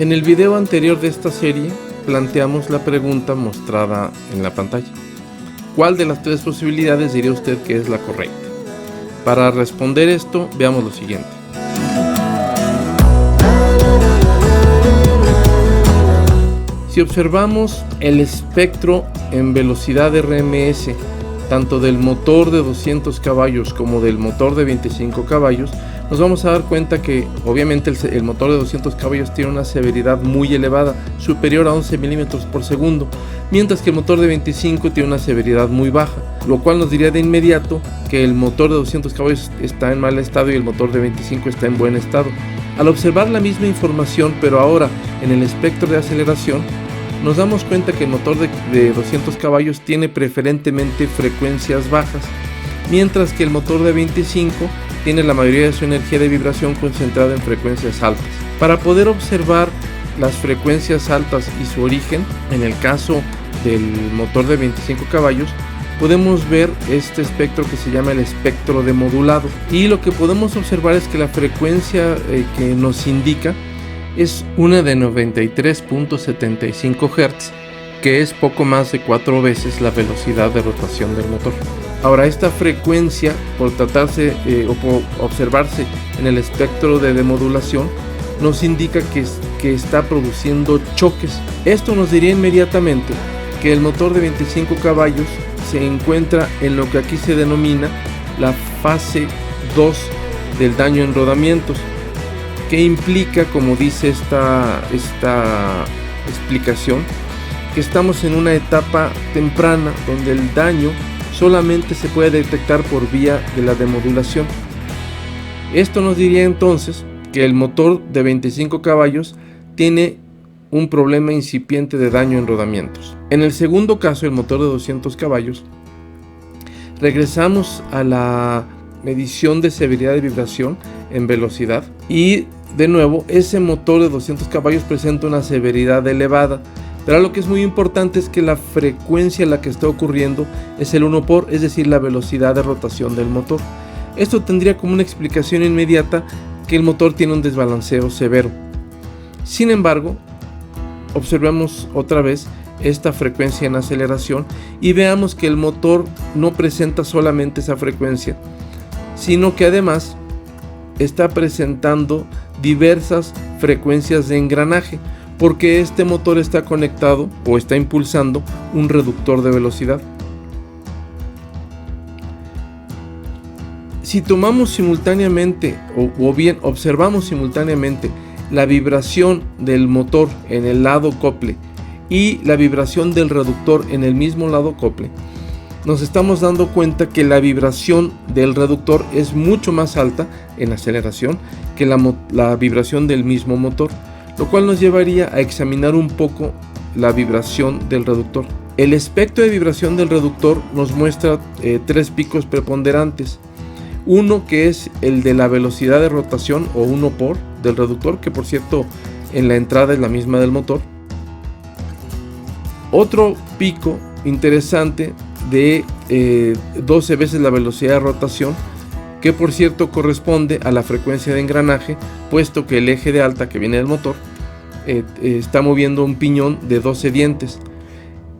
En el video anterior de esta serie planteamos la pregunta mostrada en la pantalla. ¿Cuál de las tres posibilidades diría usted que es la correcta? Para responder esto, veamos lo siguiente. Si observamos el espectro en velocidad RMS, tanto del motor de 200 caballos como del motor de 25 caballos, nos vamos a dar cuenta que obviamente el motor de 200 caballos tiene una severidad muy elevada, superior a 11 milímetros por segundo, mientras que el motor de 25 tiene una severidad muy baja, lo cual nos diría de inmediato que el motor de 200 caballos está en mal estado y el motor de 25 está en buen estado. Al observar la misma información, pero ahora en el espectro de aceleración, nos damos cuenta que el motor de 200 caballos tiene preferentemente frecuencias bajas, mientras que el motor de 25 tiene la mayoría de su energía de vibración concentrada en frecuencias altas. Para poder observar las frecuencias altas y su origen, en el caso del motor de 25 caballos, podemos ver este espectro que se llama el espectro demodulado, y lo que podemos observar es que la frecuencia que nos indica es una de 93.75 Hz, que es poco más de 4 veces la velocidad de rotación del motor. Ahora, esta frecuencia, por tratarse o por observarse en el espectro de demodulación, nos indica que está produciendo choques. Esto nos diría inmediatamente que el motor de 25 caballos se encuentra en lo que aquí se denomina la fase 2 del daño en rodamientos, que implica, como dice esta explicación, que estamos en una etapa temprana donde el daño solamente se puede detectar por vía de la demodulación. Esto nos diría entonces que el motor de 25 caballos tiene un problema incipiente de daño en rodamientos. En el segundo caso, el motor de 200 caballos, regresamos a la medición de severidad de vibración en velocidad y de nuevo ese motor de 200 caballos presenta una severidad elevada. Pero lo que es muy importante es que la frecuencia en la que está ocurriendo es el 1 por, es decir, la velocidad de rotación del motor. Esto tendría como una explicación inmediata que el motor tiene un desbalanceo severo. Sin embargo, observemos otra vez esta frecuencia en aceleración y veamos que el motor no presenta solamente esa frecuencia, sino que además está presentando diversas frecuencias de engranaje, porque este motor está conectado o está impulsando un reductor de velocidad. Si tomamos simultáneamente o bien observamos simultáneamente la vibración del motor en el lado acople y la vibración del reductor en el mismo lado acople, nos estamos dando cuenta que la vibración del reductor es mucho más alta en aceleración que la vibración del mismo motor, lo cual nos llevaría a examinar un poco la vibración del reductor. El espectro de vibración del reductor nos muestra tres picos preponderantes. Uno que es el de la velocidad de rotación o 1 por del reductor, que por cierto en la entrada es la misma del motor. Otro pico interesante de 12 veces la velocidad de rotación, que por cierto corresponde a la frecuencia de engranaje, puesto que el eje de alta que viene del motor está moviendo un piñón de 12 dientes.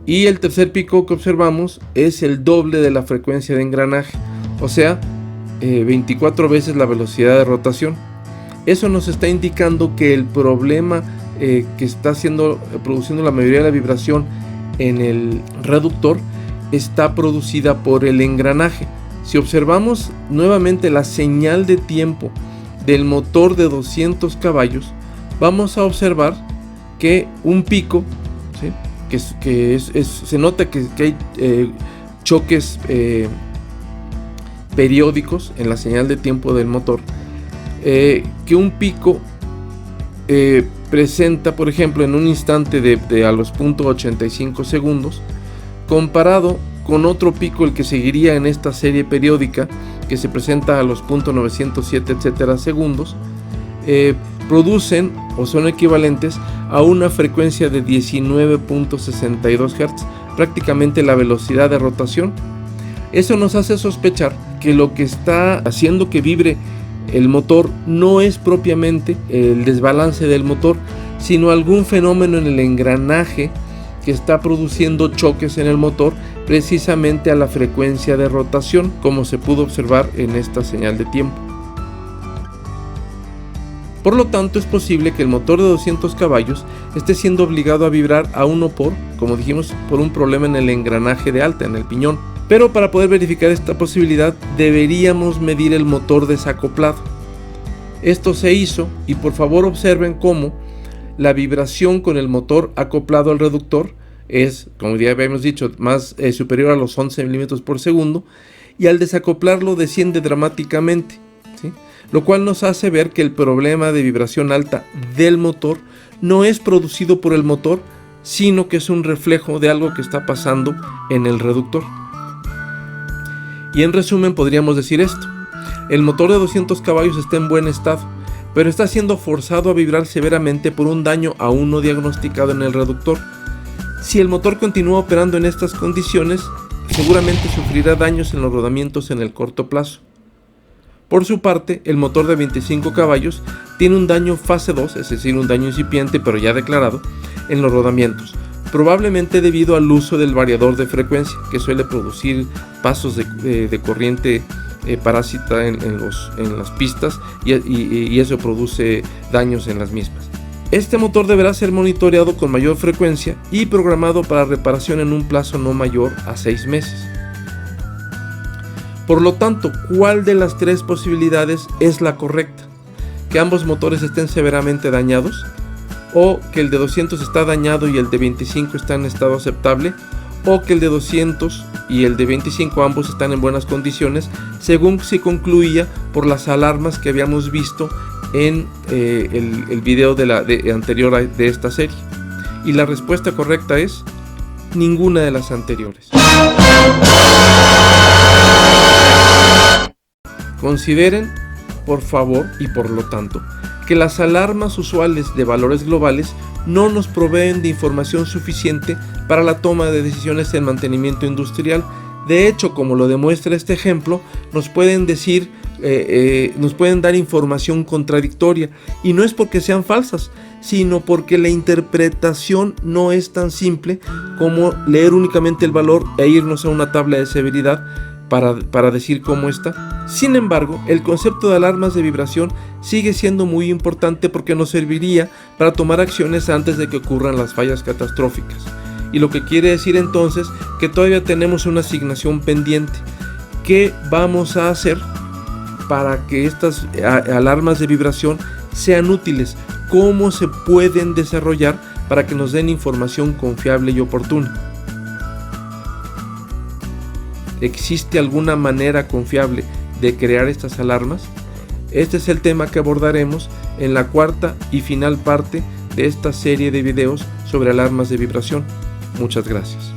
Y el tercer pico que observamos es el doble de la frecuencia de engranaje, o sea 24 veces la velocidad de rotación. Eso nos está indicando que el problema que está produciendo la mayoría de la vibración en el reductor está producida por el engranaje. Si observamos nuevamente la señal de tiempo del motor de 200 caballos, vamos a observar que un pico, ¿sí?, se nota que hay choques periódicos en la señal de tiempo del motor, que un pico presenta, por ejemplo, en un instante de a los 0.85 segundos, comparado con otro pico, el que seguiría en esta serie periódica, que se presenta a los 0.907 etcétera segundos, producen o son equivalentes a una frecuencia de 19.62 Hz, prácticamente la velocidad de rotación. Eso nos hace sospechar que lo que está haciendo que vibre el motor no es propiamente el desbalance del motor, sino algún fenómeno en el engranaje que está produciendo choques en el motor precisamente a la frecuencia de rotación, como se pudo observar en esta señal de tiempo. Por lo tanto, es posible que el motor de 200 caballos esté siendo obligado a vibrar a 1 por, como dijimos, por un problema en el engranaje de alta, en el piñón. Pero para poder verificar esta posibilidad, deberíamos medir el motor desacoplado. Esto se hizo y por favor observen cómo la vibración con el motor acoplado al reductor es, como ya habíamos dicho, más superior a los 11 milímetros por segundo, y al desacoplarlo desciende dramáticamente, ¿sí? Lo cual nos hace ver que el problema de vibración alta del motor no es producido por el motor, sino que es un reflejo de algo que está pasando en el reductor. Y en resumen podríamos decir esto: el motor de 200 caballos está en buen estado, pero está siendo forzado a vibrar severamente por un daño aún no diagnosticado en el reductor. Si el motor continúa operando en estas condiciones, seguramente sufrirá daños en los rodamientos en el corto plazo. Por su parte, el motor de 25 caballos tiene un daño fase 2, es decir, un daño incipiente pero ya declarado, en los rodamientos, probablemente debido al uso del variador de frecuencia, que suele producir pasos de corriente parásita en las pistas y eso produce daños en las mismas. Este motor deberá ser monitoreado con mayor frecuencia y programado para reparación en un plazo no mayor a 6 meses. Por lo tanto, ¿cuál de las tres posibilidades es la correcta? ¿Que ambos motores estén severamente dañados? ¿O que el de 200 está dañado y el de 25 está en estado aceptable? ¿O que el de 200 y el de 25 ambos están en buenas condiciones, según se concluía por las alarmas que habíamos visto en el video anterior de esta serie? Y la respuesta correcta es ninguna de las anteriores. Consideren, por favor, y por lo tanto, que las alarmas usuales de valores globales no nos proveen de información suficiente para la toma de decisiones en mantenimiento industrial. De hecho, como lo demuestra este ejemplo, nos pueden dar información contradictoria, y no es porque sean falsas, sino porque la interpretación no es tan simple como leer únicamente el valor e irnos a una tabla de severidad para decir cómo está. Sin embargo, el concepto de alarmas de vibración sigue siendo muy importante porque nos serviría para tomar acciones antes de que ocurran las fallas catastróficas. Y lo que quiere decir entonces que todavía tenemos una asignación pendiente. ¿Qué vamos a hacer para que estas alarmas de vibración sean útiles? ¿Cómo se pueden desarrollar para que nos den información confiable y oportuna? ¿Existe alguna manera confiable de crear estas alarmas? Este es el tema que abordaremos en la cuarta y final parte de esta serie de videos sobre alarmas de vibración. Muchas gracias.